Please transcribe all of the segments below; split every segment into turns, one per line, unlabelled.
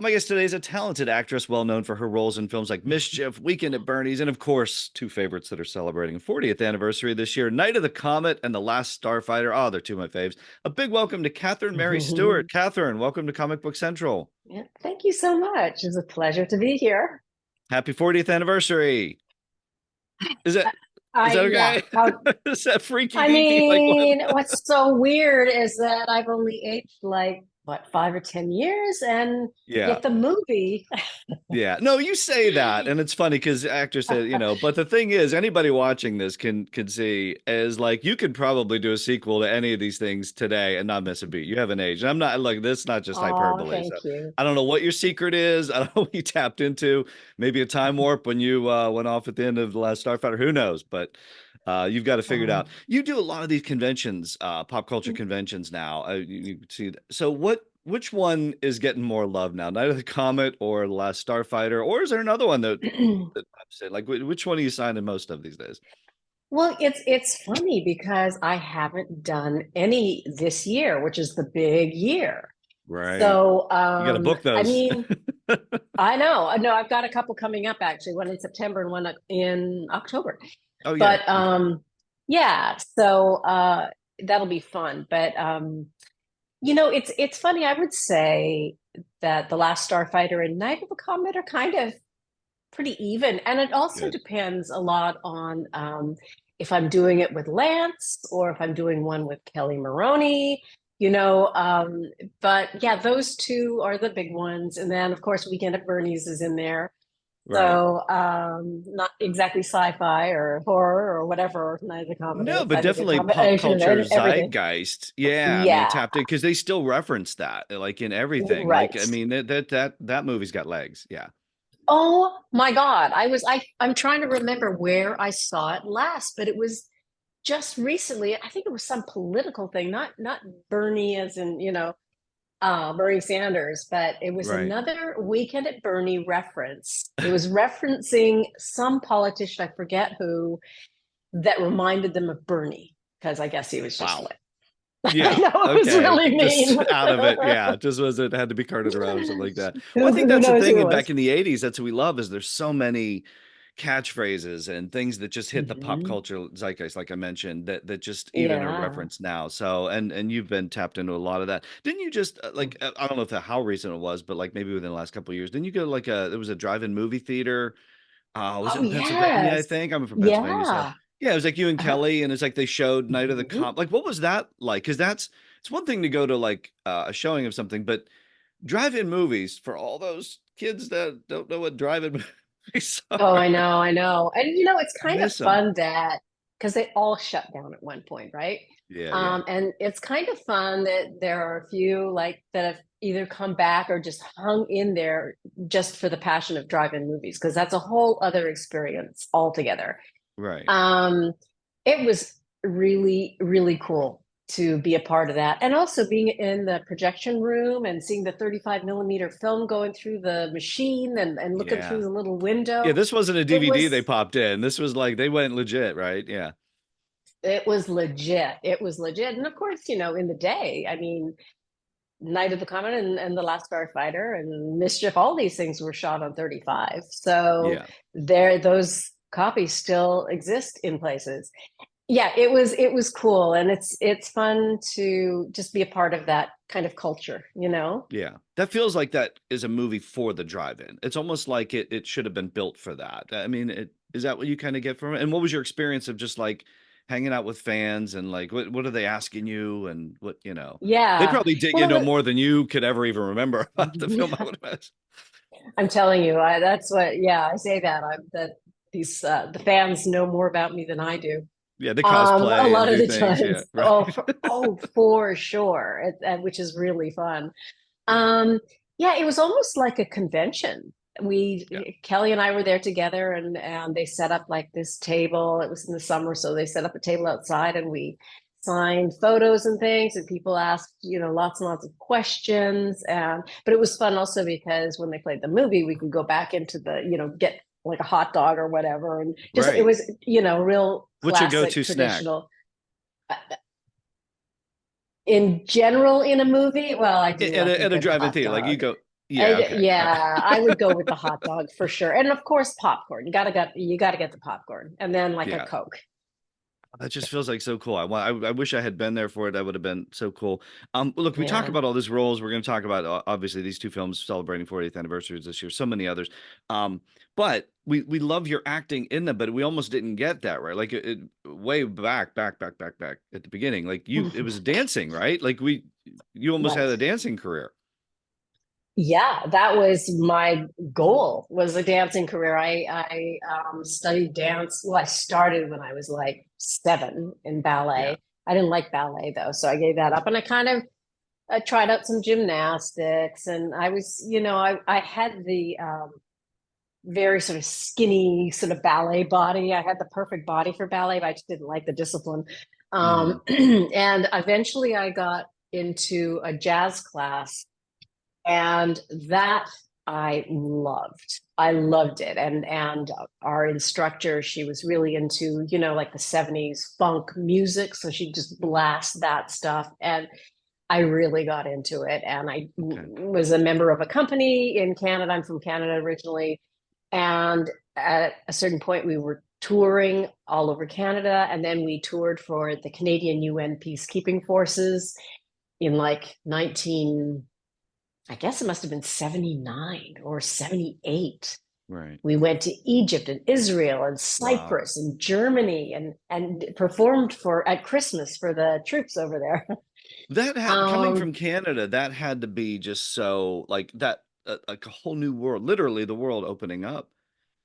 My guest today is a talented actress, well known for her roles in films like Mischief, Weekend at Bernie's, and of course, two favorites that are celebrating a 40th anniversary this year, Night of the Comet and The Last Starfighter. Oh, they're two of my faves. A big welcome to Catherine Mary Stewart. Catherine, welcome to Comic Book Central.
Yeah, thank you so much. It's a pleasure to be here.
Happy 40th anniversary. Is that is that
Yeah.
okay? Is that freaky
I
deaky? Like what?
mean, what's so weird is that I've only aged like what, 5 or 10 years, and
Yeah.
yet the movie.
Yeah, no, you say that, and it's funny because actors say, but the thing is, anybody watching this can see is like you could probably do a sequel to any of these things today and not miss a beat. You haven't aged. And I'm not like this, not just
Oh,
hyperbole. So
thank you.
I don't know what your secret is. I don't know what you tapped into. Maybe a time warp when you went off at the end of the last Starfighter. Who knows? But you've got to figure it out.
Um,
You do a lot of these conventions, pop culture conventions now. You see, so which one is getting more love now, Night of the Comet or The Last Starfighter, or is there another one that I'm saying like which one are you signing most of these days?
well, it's funny because I haven't done any this year, which is the big year.
Right,
So,
you got to book
I
those.
mean, I know. No, I've got a couple coming up actually, one in September and one in October.
Oh yeah,
But
okay.
yeah, so that'll be fun. But it's funny. I would say that The Last Starfighter and Night of the Comet are kind of pretty even, and it also
Good.
depends a lot on if I'm doing it with Lance or if I'm doing one with Kelly Maroney. You know, but yeah, those two are the big ones, and then of course Weekend at Bernie's is in there.
Right.
So, not exactly sci-fi or horror or whatever Night of the Comet
No,
is.
but
I think a
definitely pop
combination of
culture
everything.
zeitgeist. Yeah, I mean,
Yeah,
tapped in because they still reference that, like in everything. Like,
right.
I mean, that movie's got legs. Yeah.
Oh my God. I'm trying to remember where I saw it last, but it was just recently. I think it was some political thing, not Bernie as in, Bernie Sanders, but it was
Right.
another Weekend at Bernie reference. It was referencing some politician, I forget who, that reminded them of Bernie, because I guess he was just
Wow.
like, I
Yeah.
know it was
Okay.
really
Just
mean.
out of it. Yeah. Just was it had to be carted around or something like that. Well, I think
Who
that's the
knows who
thing.
it
And
was?
back in the 80s, that's what we love is there's so many catchphrases and things that just hit the pop
Hmm.
culture zeitgeist, like I mentioned, that just even are
Yeah.
referenced now. So, and you've been tapped into a lot of that. Didn't you just I don't know if how recent it was, but like maybe within the last couple of years, didn't you go like there was a drive-in movie theater? Was it
Oh,
in Pennsylvania? I
yes.
think I'm from Pennsylvania, so
Yeah.
yeah, it was like you and
Uh-huh.
Kelly, and it's like they showed Night of the
Mhm.
Comp. Like, what was that like? Because it's one thing to go to like a showing of something, but drive-in movies for all those kids that don't know what drive-in movies
Oh,
are,
I know, I know. And it's
I
kind of
miss them.
fun that because they all shut down at one point, right?
Yeah, yeah,
And it's kind of fun that there are a few like that have either come back or just hung in there just for the passion of drive-in movies, because that's a whole other experience altogether.
right.
Um, it was really, really cool to be a part of that. And also being in the projection room and seeing the 35 millimeter film going through the machine and looking through
Yeah,
the little window.
yeah. This wasn't a
It
DVD they
was
popped in. This was like they went legit, right? Yeah,
it was legit. It was legit. And of course, in the day, I mean, Night of the Comet and The Last Starfighter and Mischief, all these things were shot on 35. So
yeah.
those copies still exist in places. Yeah, it was cool, and it's fun to just be a part of that kind of culture.
Yeah. That feels like that is a movie for the drive-in. It's almost like it should have been built for that. I mean, is that what you kind of get from it? And what was your experience of just like hanging out with fans and like what are they asking you and they
Yeah.
probably dig
Well,
into more than you could ever even remember about the film, I would imagine.
I'm telling you, that's what. Yeah, I say that. That these the fans know more about me than I do.
Yeah, they
A
cosplay and
lot of
do
the
things. Yeah,
times.
right.
For sure, which is really fun. Um, yeah, it was almost like a convention.
Yeah.
Kelly and I were there together, and they set up like this table. It was in the summer, so they set up a table outside, and we signed photos and things, and people asked, lots and lots of questions. But it was fun also because when they played the movie, we could go back into get like a hot dog or whatever, and just it
Right.
was, real
What's your
classic,
go-to snack?
traditional. uh, In general, in a movie, well, I do
At
like a
a
good
drive-in
hot
theater, like you
dog.
go. Yeah, okay.
Yeah, I would go with the hot dog for sure. And of course, popcorn. You gotta get the popcorn and then like a
Yeah.
Coke.
That just feels like so cool. I wish I had been there for it. That would have been so cool. Look, we talk
Yeah.
about all these roles. We're going to talk about obviously these two films celebrating 40th anniversaries this year. So many others. But we love your acting in them, but we almost didn't get that right. Like way back at the beginning. Like it was dancing, right? Like you almost had
Right.
a dancing career.
Yeah, that was my goal, was a dancing career. I studied dance. Well, I started when I was like 7 in
Yeah.
ballet. I didn't like ballet though, so I gave that up. And I tried out some gymnastics, and I was, I had the very sort of skinny sort of ballet body. I had the perfect body for ballet, but I just didn't like the discipline.
Hmm.
And eventually I got into a jazz class, and that I loved. I loved it. And our instructor, she was really into, like the 70s funk music. So she just blast that stuff. And I really got into it. And I
Okay.
was a member of a company in Canada. I'm from Canada originally. And at a certain point, we were touring all over Canada. And then we toured for the Canadian UN peacekeeping forces in like 19, I guess it must have been 79 or 78.
Right.
We went to Egypt and Israel and
Wow.
Cyprus and Germany and performed for at Christmas for the troops over there.
That had coming
Um,
from Canada, that had to be just so like that, like a whole new world, literally the world opening up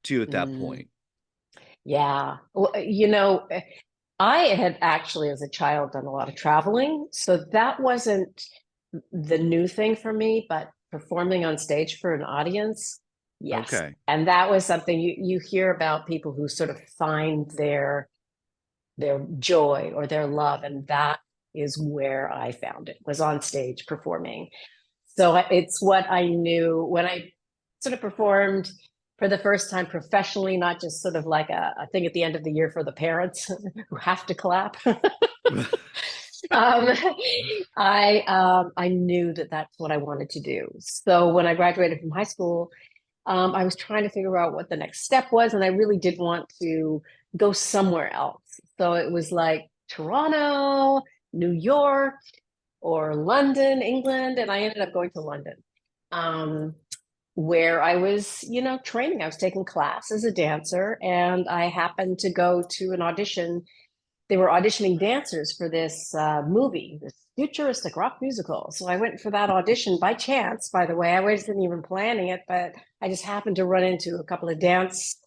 to you at that
mm,
point.
yeah. Well, I had actually, as a child, done a lot of traveling. So that wasn't the new thing for me, but performing on stage for an audience, yes.
Okay.
And that was something you hear about people who sort of find their joy or their love. And that is where I found it, was on stage performing. So it's what I knew when I sort of performed for the first time professionally, not just sort of like a thing at the end of the year for the parents who have to clap. um, I knew that that's what I wanted to do. So when I graduated from high school, I was trying to figure out what the next step was, and I really did want to go somewhere else. So it was like Toronto, New York, or London, England, and I ended up going to London, um, where I was, training. I was taking class as a dancer, and I happened to go to an audition. They were auditioning dancers for this movie, this futuristic rock musical. So I went for that audition by chance, by the way. I wasn't even planning it, but I just happened to run into a couple of dance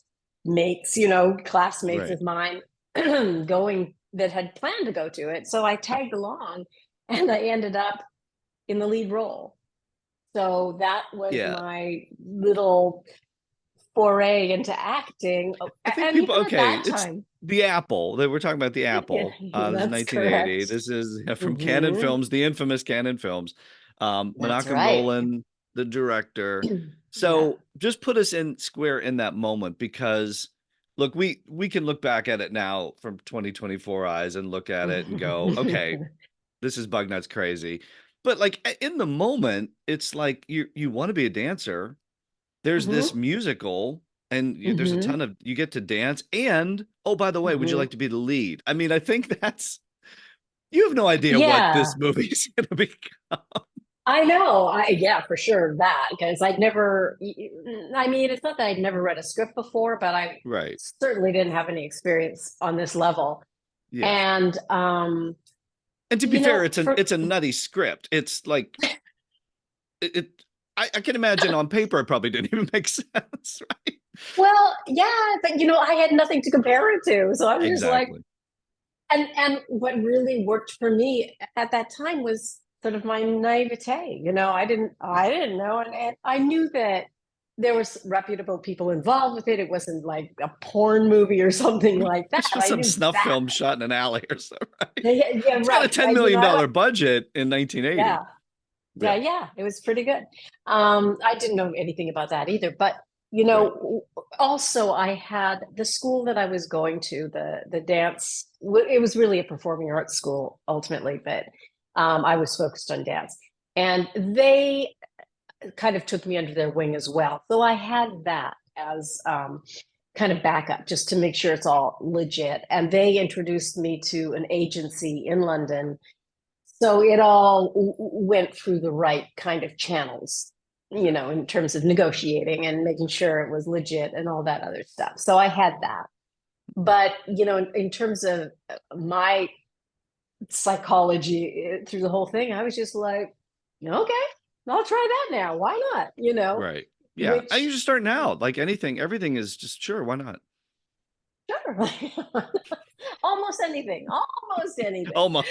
mates, classmates
Right.
of mine going that had planned to go to it. So I tagged along and I ended up in the lead role. So that was
Yeah.
my little foray into acting.
I think
And
people,
even at
okay,
that
it's
time,
the Apple that we're talking about, the
yeah,
Apple. This is
that's
1980.
correct.
This is from Canon
Hmm.
Films, the infamous Canon Films.
That's
Menachem
right.
Golan, the director.
Yeah.
So just put us in square in that moment because look, we can look back at it now from 2024 eyes and look at it and go, okay, this is bug nuts crazy. But like in the moment, it's like you want to be a dancer. There's this
Hmm.
musical and there's a
Hmm.
ton of you get to dance and oh, by the way, would you
Hmm.
like to be the lead? I mean, I think that's you have no idea what
Yeah,
this movie's gonna be.
I know. Yeah, for sure that, because I'd never, I mean, it's not that I'd never read a script before, but I
Right.
certainly didn't have any experience on this level.
Yeah.
And,
And to be fair,
for,
it's a nutty script. It's like it I can imagine on paper it probably didn't even make sense, right?
well, yeah, but I had nothing to compare it to. So I was just like,
Exactly.
and what really worked for me at that time was sort of my naivete. I
Yeah.
didn't know, and I knew that there was reputable people involved with it. It wasn't like a porn movie or something like that.
It's just
I
some
knew
snuff
that.
film shot in an alley or so, right?
Yeah, yeah,
It's got a
right.
$10 million
I like,
budget in 1980.
yeah, yeah,
Yeah.
yeah. It was pretty good. I didn't know anything about that either, but
Right.
also I had the school that I was going to, the dance. It was really a performing arts school ultimately, but I was focused on dance, and they kind of took me under their wing as well. So I had that as kind of backup just to make sure it's all legit. And they introduced me to an agency in London. So it all went through the right kind of channels, in terms of negotiating and making sure it was legit and all that other stuff. So I had that. But, in terms of my psychology through the whole thing, I was just like, okay, I'll try that now. Why not?
Right. Yeah.
Which,
You're just starting out. Like anything, everything is just sure. Why not?
sure. Almost anything. Almost anything.
Almost.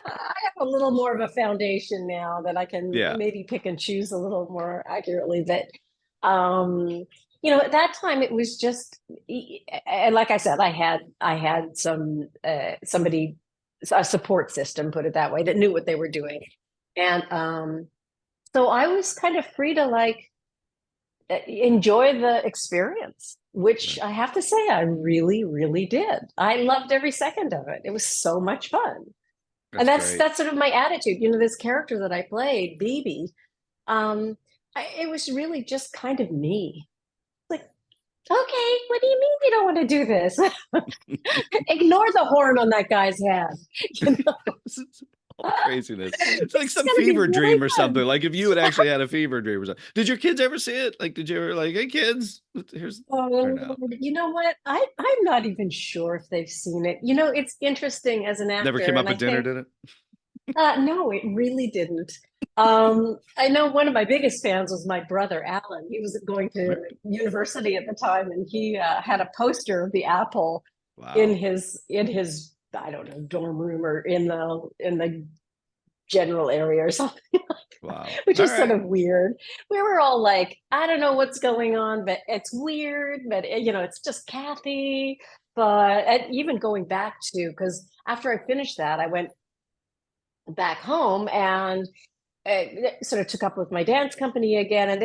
I have a little more of a foundation now that I can
Yeah.
maybe pick and choose a little more accurately. But at that time it was just, and like I said, I had some somebody, a support system, put it that way, that knew what they were doing. And so I was kind of free to enjoy the experience, which I have to say I really, really did. I loved every second of it. It was so much fun. And that's sort of my attitude. This character that I played, BB, it was really just kind of me. Like, okay, what do you mean you don't want to do this? Ignore the horn on that guy's head.
All craziness. It's like some
gonna be
fever
really
dream or
fun.
something. Like if you had actually had a fever dream or something. Did your kids ever see it? Like, did you ever hey kids, here's or no?
You know what? I'm not even sure if they've seen it. It's interesting as an actor.
Never came up
and
at dinner, did it?
No, it really didn't. I know one of my biggest fans was my brother, Alan. He was going to university at the time, and he had a poster of the apple in his I don't know, dorm room or in the general area or something.
Wow.
Which is sort of weird. We were all like, I don't know what's going on, but it's weird. But it's just Kathy. But even going back to, because after I finished that, I went back home and sort of took up with my dance company again, and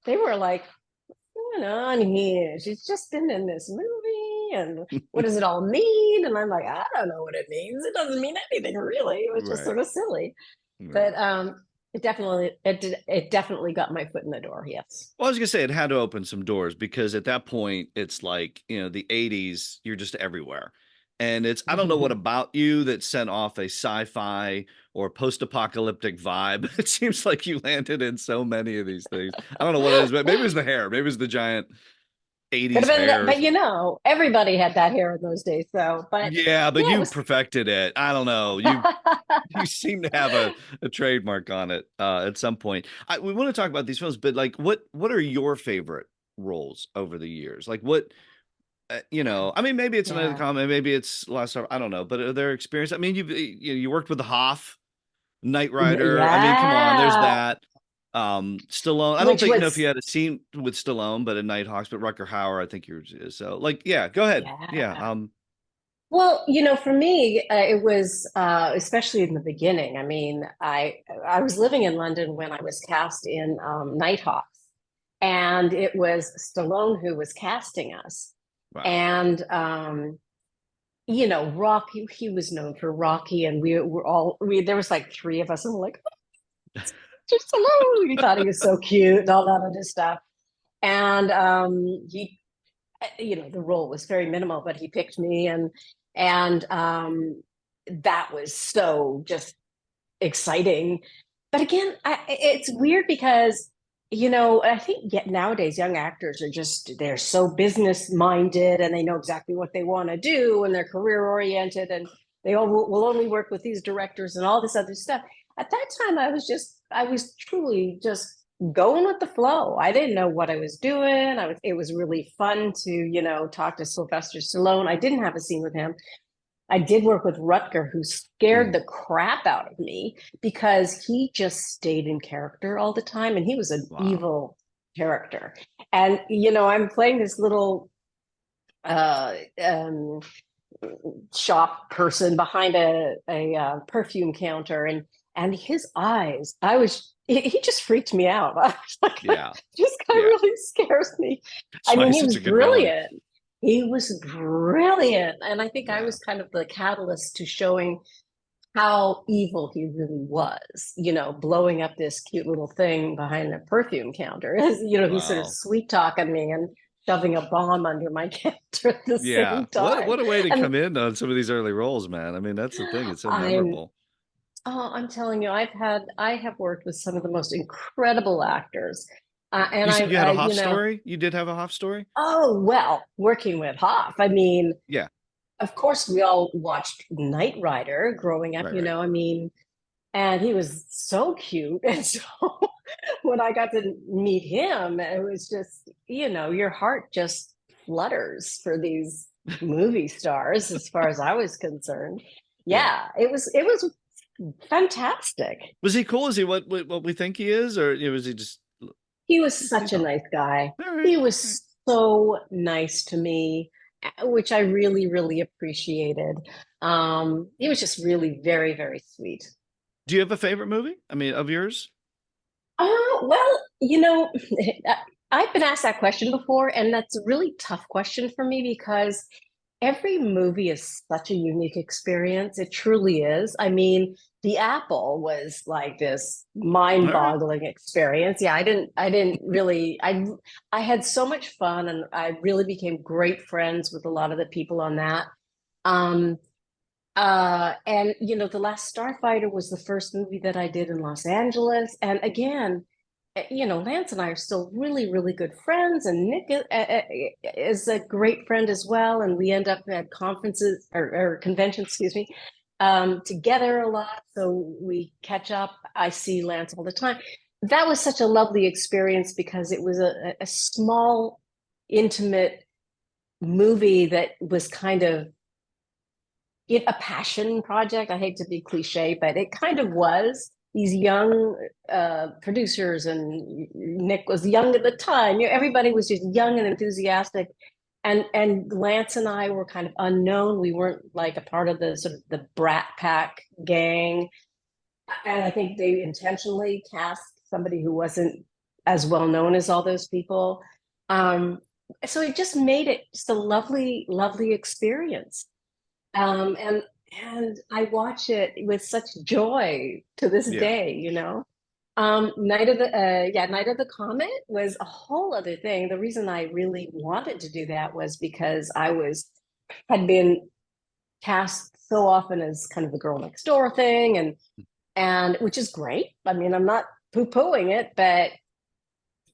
they were like, what's going on here? She's just been in this movie, and what does it all mean? And I'm like, I don't know what it means. It doesn't mean anything really. It was just sort of silly. But it definitely got my foot in the door. Yes.
Well, I was gonna say it had to open some doors, because at that point it's like, the 80s, you're just everywhere. And I don't know what about you that sent off a sci-fi or post-apocalyptic vibe. It seems like you landed in so many of these things. I don't know what it is, but maybe it was the hair. Maybe it was the giant 80s hair.
But everybody had that hair in those days. So, but
yeah, but you perfected it. I don't know. You seem to have a trademark on it at some point. We want to talk about these films, but like, what are your favorite roles over the years? Like what? I mean, maybe it's another Comet, maybe it's Last Starfighter, I don't know, but are there experience? I mean, you worked with the Hoff, Knight Rider.
Yeah.
I mean, come on, there's that. Stallone. I don't think if you had a scene with Stallone, but in Nighthawks, but Rutger Hauer, I think you're so like, yeah, go ahead. Yeah.
Well, for me, it was especially in the beginning. I mean, I was living in London when I was cast in Nighthawks, and it was Stallone who was casting us. Wow. And Rocky, he was known for Rocky, and we were all there was like three of us, and we're like, oh, just Stallone. We thought he was so cute and all that other stuff. And he, the role was very minimal, but he picked me, and that was so just exciting. But again, it's weird because I think nowadays young actors are they're so business minded, and they know exactly what they want to do, and they're career oriented, and they will only work with these directors and all this other stuff. At that time, I was truly just going with the flow. I didn't know what I was doing. It was really fun to, talk to Sylvester Stallone. I didn't have a scene with him. I did work with Rutger, who scared the crap out of me because he just stayed in character all the time, and he was an evil character. And I'm playing this little shop person behind a perfume counter, and his eyes, he just freaked me out. I was like, this guy really scares me. I mean, he was brilliant. He was brilliant. And I think I was kind of the catalyst to showing how evil he really was, blowing up this cute little thing behind the perfume counter. He's sort of
Wow.
sweet talking me and shoving a bomb under my counter at the
Yeah.
same time.
What a way to
And
come in on some of these early roles, man. I mean, that's the thing. It's so
I'm
memorable.
I'm telling you, I have worked with some of the most incredible actors. And
You said you had a
I
Hoff story? You did have a Hoff story?
oh well, working with Hoff. I mean,
Yeah.
of course we all watched Knight Rider growing up,
Right, right.
I mean, and he was so cute. And so when I got to meet him, it was just, your heart just flutters for these movie stars, as far as I was concerned.
Yeah.
Yeah, it was fantastic.
Was he cool? Is he what we think he is, or was he just
He was such
he's
a
all
nice guy.
right?
He
All right.
was so nice to me, which I really, really appreciated. He was just really very, very sweet.
Do you have a favorite movie? I mean, of yours?
Well, I've been asked that question before, and that's a really tough question for me because every movie is such a unique experience. It truly is. I mean, The Apple was like this
All right.
mind-boggling experience. Yeah, I didn't really, I had so much fun, and I really became great friends with a lot of the people on that. Um, and The Last Starfighter was the first movie that I did in Los Angeles. And again, Lance and I are still really, really good friends, and Nick is a great friend as well. And we end up at conferences or conventions, excuse me, together a lot. So we catch up. I see Lance all the time. That was such a lovely experience because it was a small, intimate movie that was kind of a passion project. I hate to be cliche, but it kind of was. These young producers, and Nick was young at the time. Everybody was just young and enthusiastic, and Lance and I were kind of unknown. We weren't like a part of the sort of the Brat Pack gang, and I think they intentionally cast somebody who wasn't as well known as all those people. Um, so it just made it just a lovely, lovely experience. Um, and and I watch it with such joy to this
Yeah.
day. Night of the Comet was a whole other thing. The reason I really wanted to do that was because had been cast so often as kind of the girl next door thing, and which is great. I mean, I'm not poo-pooing it, but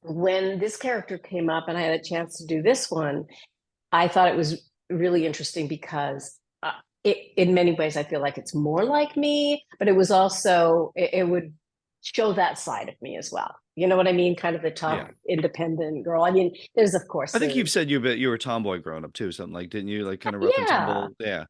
when this character came up and I had a chance to do this one, I thought it was really interesting because in many ways, I feel like it's more like me, but it was also, it would show that side of me as well. You know what I mean? Kind of the tough,
Yeah.
independent girl. I mean, there's, of course,
I think you've said you were a tomboy growing up too, something like, didn't you? Like kind of rough and
yeah.
tumble. Yeah.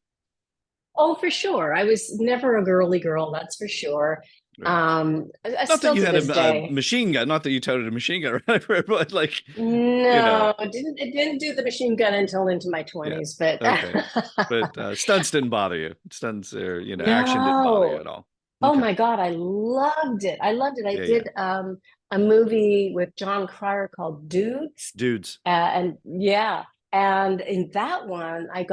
Oh, for sure. I was never a girly girl, that's for sure.
Right. Not that
Still
you
to
had
this
a
day.
machine gun, not that you toted a machine gun, right? But like, you know,
No, it didn't do the machine gun until into my
yeah.
20s, but
Okay. But stunts didn't bother you. Stunts or, action didn't bother you
no.
at all.
Oh
Okay.
my God, I loved it. I loved it. I
Yeah, yeah.
did a movie with John Cryer called Dudes.
Dudes.
And yeah, and in that one, I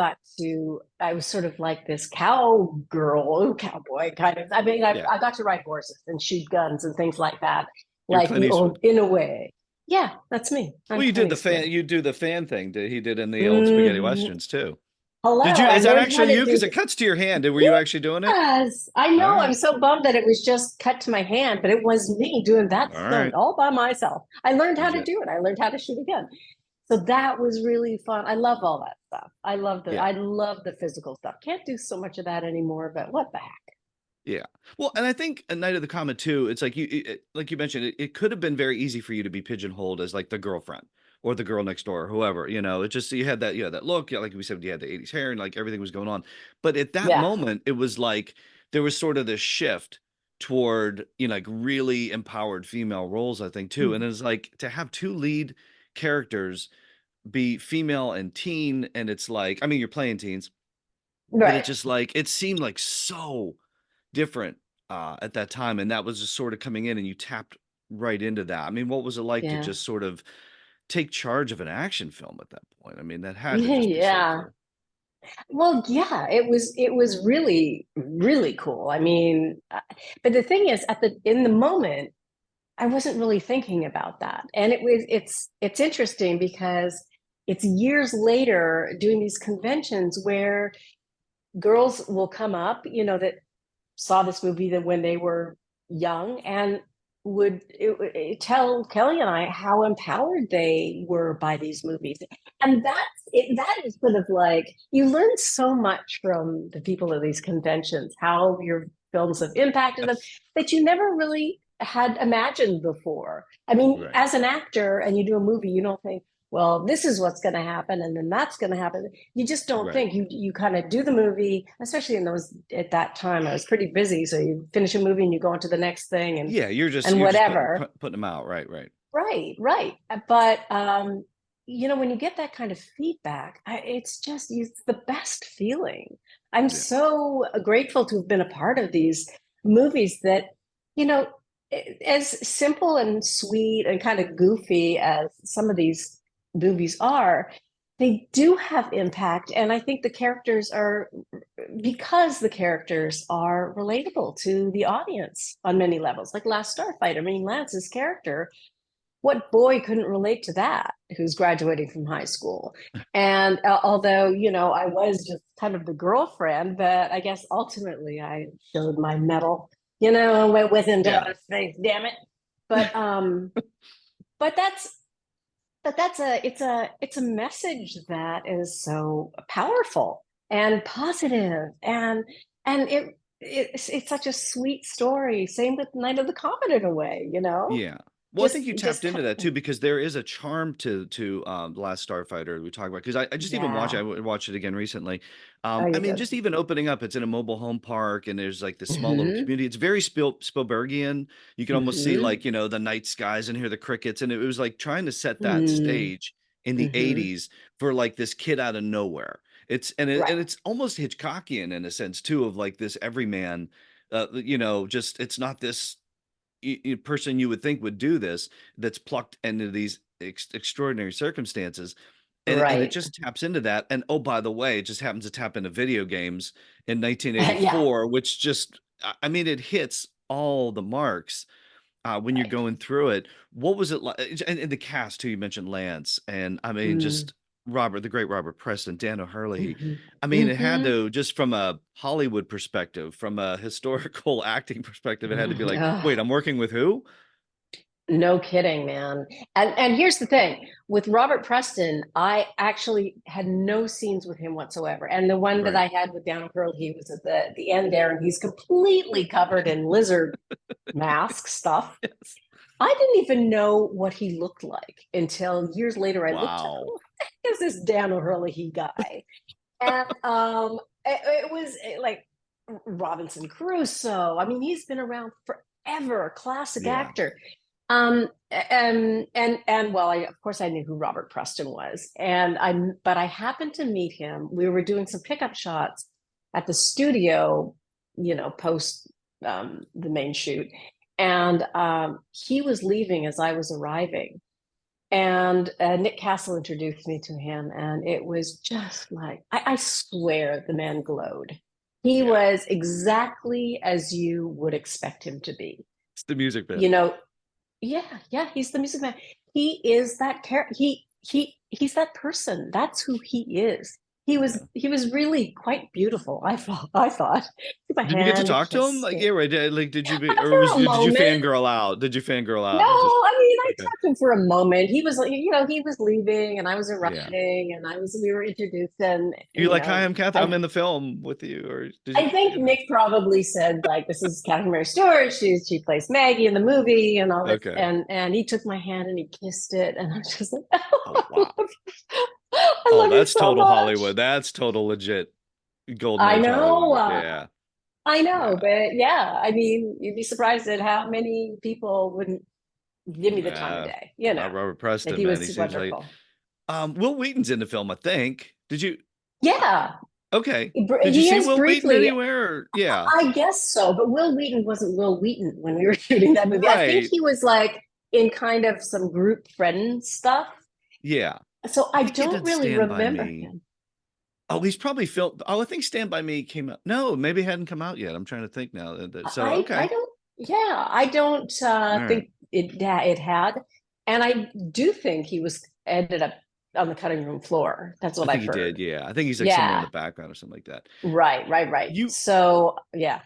was sort of like this cowboy kind of. I mean,
Yeah.
I got to ride horses and shoot guns and things like that,
You're
like
Clint
the
Eastwood.
old, in a way. Yeah, that's me. I'm
Well, you did
Clint
the fan.
Eastwood.
You do the fan thing that he did in the old spaghetti
Mhm.
westerns too.
Hello,
Did you?
I
Is that
learned how
actually
to
you?
do
Because it
this.
cuts to your hand. Were you actually doing it?
Yes, I
All
know. I'm
right.
so bummed that it was just cut to my hand, but it was me doing that
All
stunt
right.
all by myself. I learned how to
Legit.
do it. I learned how to shoot a gun. So that was really fun. I love all that stuff.
Yeah.
I love the physical stuff. Can't do so much of that anymore, but what the heck?
Yeah. Well, and I think a Night of the Comet too, it's like like you mentioned, it could have been very easy for you to be pigeonholed as like the girlfriend or the girl next door or whoever, it just, you had that look, yeah, like we said, you had the 80s hair and like everything was going on. But at that
Yeah.
moment, it was like there was sort of this shift toward, like really empowered female roles, I think too. And it's like to have two lead characters be female and teen, and it's like, I mean, you're playing teens, but it
Right.
just like it seemed like so different at that time, and that was just sort of coming in, and you tapped right into that. I mean, what was it like to
Yeah.
just sort of take charge of an action film at that point? I mean, that had to just be so
Yeah.
cool.
Well, yeah, it was really really cool. I mean, but the thing is, in the moment, I wasn't really thinking about that, and it's interesting because it's years later doing these conventions where girls will come up, that saw this movie that when they were young and would tell Kelly and I how empowered they were by these movies. And that is sort of like you learn so much from the people of these conventions, how your films have impacted them
Yes.
that you never really had imagined before. I mean,
Right.
as an actor and you do a movie, you don't think, well, this is what's going to happen and then that's going to happen. You just don't
Right.
think. You kind of do the movie, especially in those at that time. I was pretty busy, so you finish a movie and you go on to the next thing
Yeah,
and
you're just putting
whatever.
putting them out. Right. Right.
Right, right. But when you get that kind of feedback, it's the best feeling. I'm
Yeah.
so grateful to have been a part of these movies that, you know, as simple and sweet and kind of goofy as some of these movies are, they do have impact. And I think because the characters are relatable to the audience on many levels, like Last Starfighter. I mean, Lance's character, what boy couldn't relate to that who's graduating from high school? And although, I was just kind of the girlfriend, but I guess ultimately I showed my mettle, and went with him down
Yeah.
his face, damn it. But but that's it's a message that is so powerful and positive, and it's such a sweet story. Same with Night of the Comet in a way,
Yeah. Well, I think you
just
tapped into that too because there is a charm to Last Starfighter we talked about because I just even watched
yeah.
watched it again recently.
Oh,
I
you
mean,
did.
just even opening up, it's in a mobile home park and there's like this small little
Hmm.
community. It's very Spielbergian. You can almost see
Hmm.
like the night skies and hear the crickets, and it was like trying to set that
Mm.
stage in the
Hmm.
80s for like this kid out of nowhere.
Right.
And it's almost Hitchcockian in a sense too of like this everyman. Just it's not this person you would think would do this that's plucked into these extraordinary circumstances and it
Right.
just taps into that and oh by the way it just happens to tap into video games in
Yeah.
1984 which just I mean it hits all the marks when you're
Right.
going through it. What was it like? And the cast too, you mentioned Lance, and I mean
Mm.
just the great Robert Preston, Dan O'Hurley.
Hmm.
I mean, it had
Hmm.
to just from a Hollywood perspective, from a historical acting perspective, it had to be like, wait,
Ugh.
I'm working with who?
No kidding, man. And here's the thing with Robert Preston, I actually had no scenes with him whatsoever. And the one that
Right.
I had with Dan Pearl, he was at the end there, and he's completely covered in lizard mask stuff.
Yes.
I didn't even know what he looked like until years later. I looked up,
Wow.
who the heck is this Dan O'Hurley guy? And it was like Robinson Crusoe. I mean, he's been around forever, classic
Yeah.
actor. And well, of course I knew who Robert Preston was, but I happened to meet him. We were doing some pickup shots at the studio, post the main shoot, and he was leaving as I was arriving, and Nick Castle introduced me to him, and it was just like I swear the man glowed. He
Yeah.
was exactly as you would expect him to be.
It's the music bit.
You know, yeah, yeah, he's the music man. He is that character. He's that person. That's who he is. He was
Yeah.
he was really quite beautiful. I thought. Took my
Did you get to
hand, he
talk to him?
kissed
Like,
it.
yeah, right. Like, did you be, or
For a
did you
moment.
fangirl out? Did you fangirl
No,
out and just,
I mean, I
okay.
talked to him for a moment. He was like, he was leaving and I was
Yeah.
arriving and we were introduced, and,
You like, hi, I'm Kathy. I'm
I
in the film with you. Or did
I think
you?
Nick probably said like, "This is Catherine Mary Stewart. She plays Maggie in the movie and all this."
Okay.
And he took my hand and he kissed it, and I was just like,
Oh, wow.
I
Oh,
love you
that's
so
total
much."
Hollywood. That's total legit golden
I
age
know,
Hollywood. Yeah.
I know,
Yeah.
but yeah, I mean, you'd be surprised at how many people wouldn't give me the time of
Yeah.
day.
Robert
That
Preston,
he
man.
was
He
too
seems like,
wonderful.
Will Wheaton's in the film, I think. Uh,
Yeah,
okay. Did you
he
see
is
Will Wheaton
briefly.
anywhere? Yeah.
I guess so, but Will Wheaton wasn't Will Wheaton when we were shooting that movie. I think
Right.
he was like in kind of some group friend stuff.
Yeah.
So
I
I
think he
don't
did
really
Stand By
remember
Me.
him.
Oh, he's probably filmed. Oh, I think Stand By Me came out. No, maybe it hadn't come out yet. I'm trying to think now. So
I
okay,
don't, yeah, I don't
all right.
think it had. And I do think he was ended up on the cutting room floor. That's
I
what
think
I've
he did.
heard.
Yeah, I think he's like somewhere in
Yeah.
the background or something like that.
Right.
You
So, yeah.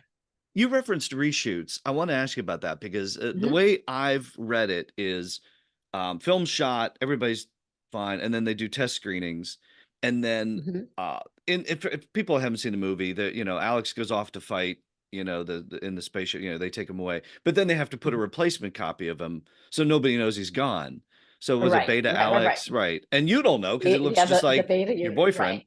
you referenced reshoots. I want to ask you about that because the
Hmm.
way I've read it is film shot, everybody's fine, and then they do test screenings, and then
Hmm.
if people haven't seen the movie, that Alex goes off to fight, in the spaceship, they take him away, but then they have to put a replacement copy of him so nobody knows he's gone. So was it Beta
Right.
Alex, right? And you don't know because it looks
Yeah,
just
the
like
beta
your
unit,
boyfriend.
right.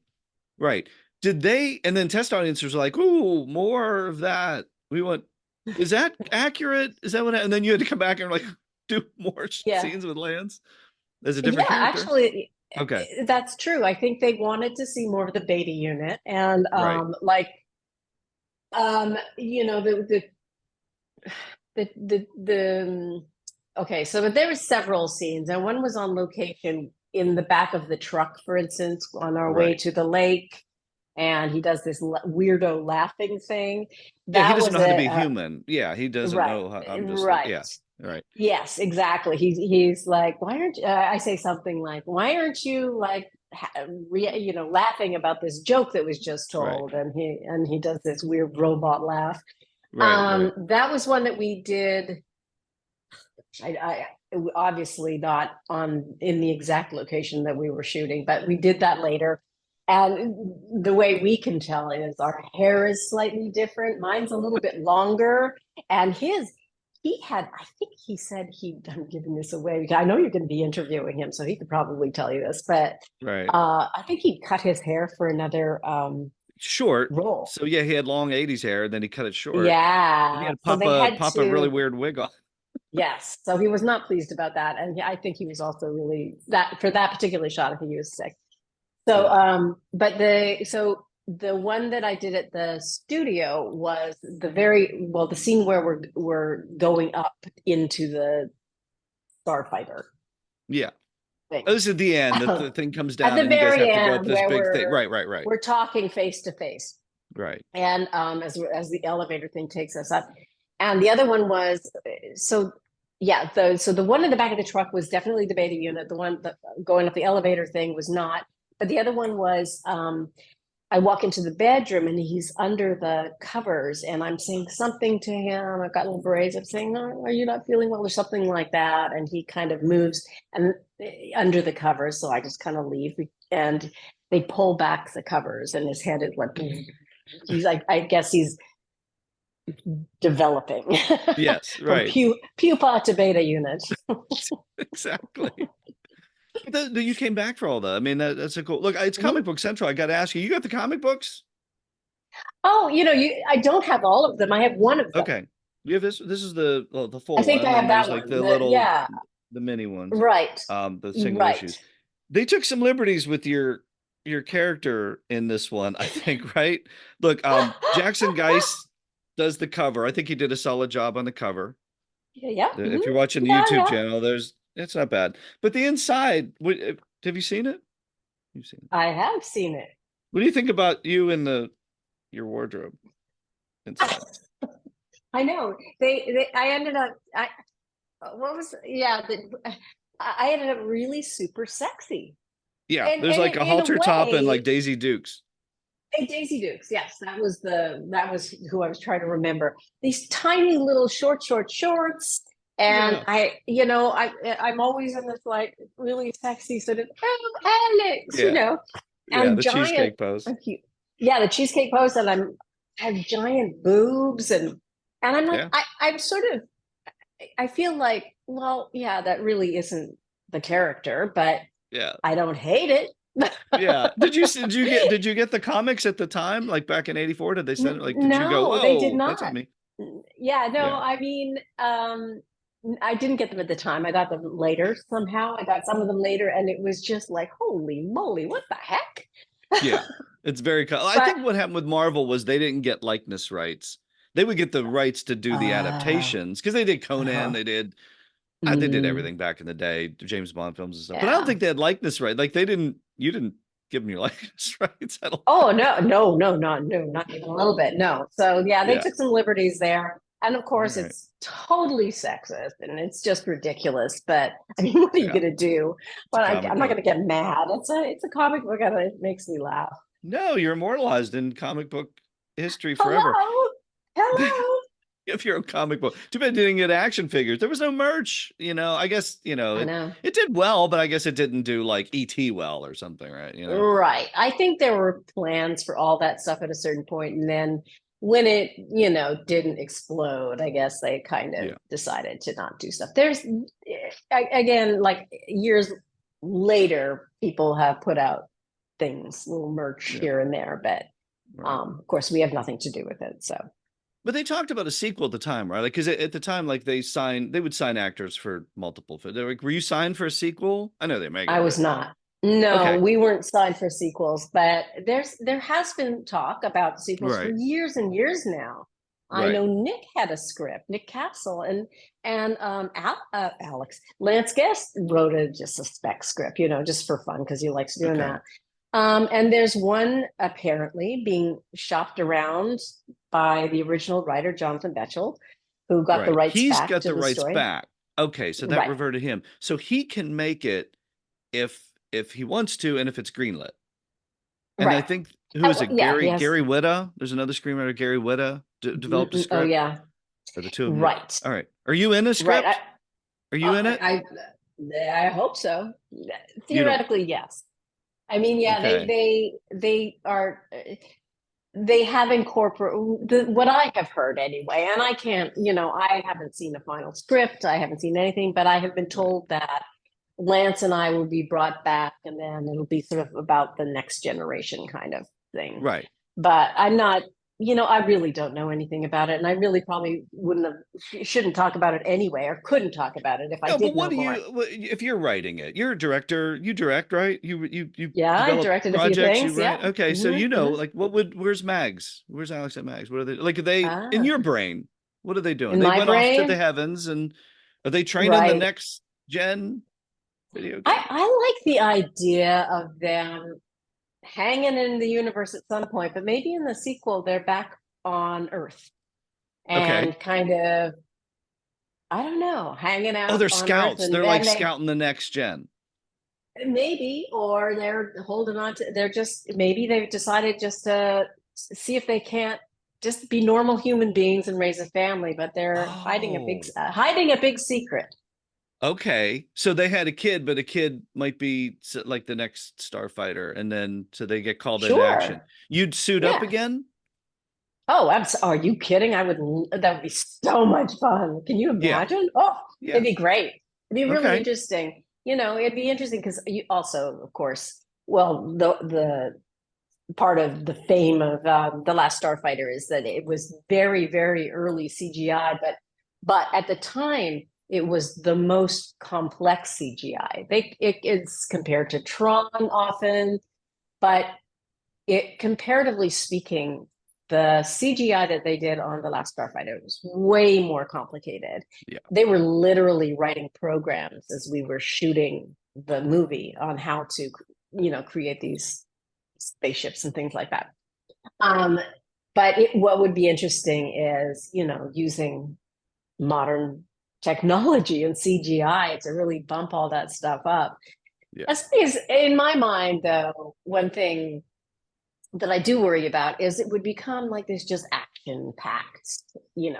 Right. Did they, and then test audiences were like, ooh, more of that. We want, is that accurate? Is that what, and then you had to come back and like do more
Yeah.
scenes with Lance as a
Yeah,
different character?
actually,
Okay.
that's true. I think they wanted to see more of the beta unit and
Right.
like you know the okay, so but there were several scenes, and one was on location in the back of the truck, for instance, on our way
Right.
to the lake, and he does this weirdo laughing thing.
Yeah. He
That
doesn't
was
know how to
a
be human. Yeah. He doesn't
right,
know how, I'm just like,
right.
yeah. Right.
Yes, exactly. He's like, why aren't I say something like, why aren't you like laughing about this joke that was just
Right.
told? And he does this weird robot laugh.
Right. Right.
That was one that we did. I obviously not on in the exact location that we were shooting, but we did that later. And the way we can tell is our hair is slightly different. Mine's a little bit longer, and he had. I think he said he. I'm giving this away. I know you're going to be interviewing him, so he could probably tell you this. But
Right.
I think he cut his hair for another
Short.
role.
So yeah, he had long 80s hair, and then he cut it short. And he
Yeah,
had to
so
pop
they
a
had
pop a really
to.
weird wig on.
Yes, so he was not pleased about that, and I think he was also really that for that particular shot. I think he was sick. So,
Yeah.
but the one that I did at the studio was the scene where we're going up into the Starfighter
Yeah.
thing.
Oh, this is the end. The thing comes
At
down
the
and you guys
very
have to go up
end,
this
where
big thing. Right, right, right.
we're talking face to face,
Right.
and as the elevator thing takes us up, and the other one was so yeah the one in the back of the truck was definitely the beta unit. The one that going up the elevator thing was not, but the other one was I walk into the bedroom and he's under the covers and I'm saying something to him. I've got little berets. I'm saying, no, are you not feeling well or something like that? And he kind of moves and under the covers. So I just kind of leave and they pull back the covers and his head is like, he's like, I guess he's developing
Yes,
from
right.
pupa to beta unit.
Exactly. You came back for all that. I mean, that's a cool look. It's
Mhm.
Comic Book Central. I got to ask you, you got the comic books?
Oh, I don't have all of them. I have one of them.
Okay. You have this. This is the
I
full
think
one,
I
and
have
then
that
there's like
one.
the little
Yeah,
the mini ones,
right,
the single
right.
issues. They took some liberties with your character in this one, I think, right? Look, Jackson Geis does the cover. I think he did a solid job on the cover.
Yeah.
If you're watching the YouTube
Yeah.
channel, it's not bad. But the inside, have you seen it? You've seen it.
I have seen it.
What do you think about you and your wardrobe inside?
I know. I ended up. What was? Yeah. I ended up really super sexy,
Yeah, there's
and
like a
in a
halter top and like
way,
Daisy Dukes.
Daisy Dukes. Yes, that was who I was trying to remember. These tiny little short shorts. And
Yeah,
I'm always in this like really sexy sort of, oh, Alex,
yeah, yeah.
and
The
giant,
cheesecake pose.
yeah, the cheesecake pose, and I have giant boobs, and I'm like,
Yeah,
I'm sort of, I feel like, well, yeah, that really isn't the character, but
yeah,
I don't hate it.
yeah. Did you get the comics at the time, like back in '84? Did they send it? Like, did you go,
No, they did
whoa, that's on
not.
me?
Yeah, no,
Yeah,
I mean, I didn't get them at the time. I got them later somehow. I got some of them later, and it was just like, holy moly, what the heck?
yeah. It's very. I
But
think what happened with Marvel was they didn't get likeness rights. They would get the rights to do the
uh,
adaptations because they did Conan,
uh,
they did
mm,
everything back in the day, James Bond films and stuff. But I don't
yeah.
think they had likeness right. Like they didn't. You didn't. give them your likeness rights. I don't
Oh
think.
no, not even a little bit. No. So yeah, they
Yeah.
took some liberties there. And of
All
course
right.
it's totally sexist and it's just ridiculous. But I mean, what are you
Yeah.
gonna do?
It's a
But
comic
I'm not
book.
gonna get mad. It's a comic book and it makes me laugh.
No, you're immortalized in comic book history forever.
Hello. Hello.
If you're a comic book, too bad you didn't get action figures. There was no merch, I guess,
I
it
know.
it did well, but I guess it didn't do like ET well or something, right?
Right. I think there were plans for all that stuff at a certain point, and then when it, didn't explode, I guess they kind of
Yeah.
decided to not do stuff. There's again, like years later, people have put out things, little merch
Yeah.
here and there, but
Right.
of course, we have nothing to do with it. So
But they talked about a sequel at the time, right? Like, because at the time, like they would sign actors for multiple. They're like, were you signed for a sequel? I know they're making
I
it,
was
but
not. No,
okay,
we weren't signed for sequels, but there has been talk about sequels for
right,
years and years now. I
right,
know Nick had a script, Nick Castle, and Alex Lance Guest wrote just a spec script, just for fun because he likes doing
okay,
that. And there's one apparently being shopped around by the original writer Jonathan Betchel, who got the
right.
rights
He's
back
got
to
the
the
rights
story.
back. Okay, so that
Right,
reverted him, so he can make it if he wants to, and if it's greenlit. And I
right.
think who is it?
Yeah, he has.
Gary Whitta. There's another screenwriter, Gary Whitta, developed a
Oh
script.
yeah,
Or the two of them.
right.
All right. Are you in a
Right.
script? Are you in it?
I hope so.
You don't.
Theoretically, yes. I mean, yeah,
Okay.
they are they have incorporated what I have heard anyway, and I can't, I haven't seen the final script, I haven't seen anything, but I have been
Right.
told that Lance and I will be brought back, and then it'll be sort of about the next generation kind of thing.
Right.
But I'm not, I really don't know anything about it, and I really probably shouldn't talk about it anyway, or couldn't talk about it if I
No, but
did know more.
if you're writing it, you're a director, you direct, right? You
Yeah, I've
develop
directed a few
projects, you
things.
write.
Yeah.
Okay, so
Hmm.
like where's Mags? Where's Alex at Mags? What are they like? Are they in
Ah,
your brain? What are they doing?
in
They
my
went off to the
brain,
heavens, and are they training the
right.
next gen video game?
I like the idea of them hanging in the universe at some point, but maybe in the sequel, they're back on Earth
Okay.
and kind of, I don't know, hanging
Oh,
out
they're
on Earth.
scouts.
And
They're like
then they
scouting the next gen.
maybe, or they're holding on to, they're just, maybe they've decided just to see if they can't just be normal human beings and raise a family, but they're
Oh.
hiding a big secret.
Okay, so they had a kid, but a kid might be like the next Starfighter, and then so they get called into action.
Sure.
You'd suit up
Yeah.
again?
Oh, are you kidding? That would be so much fun. Can you
Yeah,
imagine? Oh, it'd
yeah.
be great. It'd be really
Okay.
interesting. It'd be interesting because you also, of course, well, the part of the fame of the Last Starfighter is that it was very, very early CGI, but at the time it was the most complex CGI. It's compared to Tron often, but it comparatively speaking, the CGI that they did on the Last Starfighter was way more complicated.
Yeah.
They were literally writing programs as we were shooting the movie on how to, create these spaceships and things like that. Um, but what would be interesting is, using modern technology and CGI to really bump all that stuff up.
Yeah.
As in my mind, though, one thing that I do worry about is it would become like this just action packed,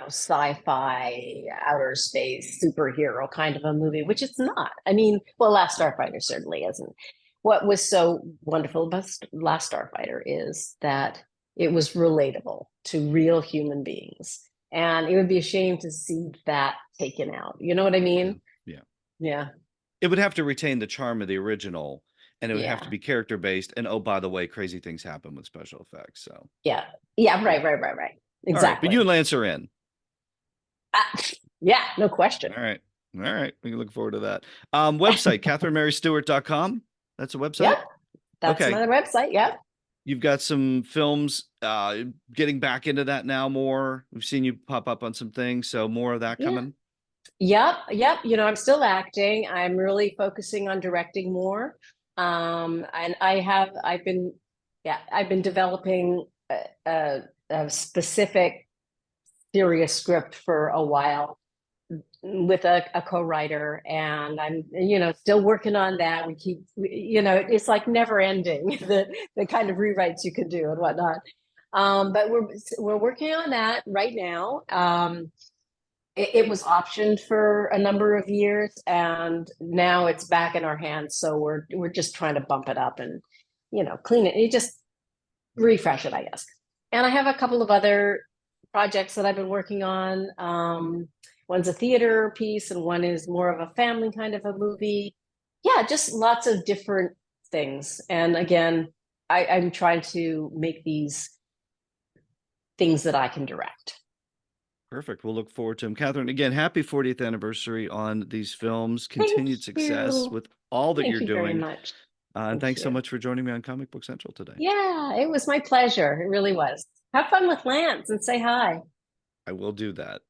sci-fi, outer space, superhero kind of a movie, which it's not. I mean, well, Last Starfighter certainly isn't. What was so wonderful about Last Starfighter is that it was relatable to real human beings. And it would be a shame to see that taken out. You know what I
Yeah.
mean?
Yeah.
Yeah.
It would have to retain the charm of the original, and it would have to
Yeah.
be character based. And oh, by the way, crazy things happen with special effects. So
Yeah. Yeah.
yeah.
Right.
All right, but
Exactly.
you and Lance are in.
Yeah. No question.
All right. All right. We can look forward to that. Website, CatherineMaryStewart.com. That's a website.
Yep. That's
Okay.
my website. Yep.
You've got some films getting back into that now more. We've seen you pop up on some things, so more of that
Yeah.
coming.
Yep. I'm still acting. I'm really focusing on directing more. And I've been developing a specific serious script for a while with a co-writer, and I'm, still working on that. It's like never ending, the kind of rewrites you can do and whatnot. But we're working on that right now. It was optioned for a number of years, and now it's back in our hands. So we're just trying to bump it up and, clean it. You just refresh it, I guess. And I have a couple of other projects that I've been working on. One's a theater piece, and one is more of a family kind of a movie. Yeah, just lots of different things. And again, I'm trying to make these things that I can direct.
Perfect. We'll look forward to them. Catherine, again, happy 40th anniversary on these films.
Thank
Continued success
you.
with all that
Thank
you're
you very
doing.
much.
And thanks so much for joining me on Comic Book Central today.
Yeah, it was my pleasure. It really was. Have fun with Lance and say hi.
I will do that.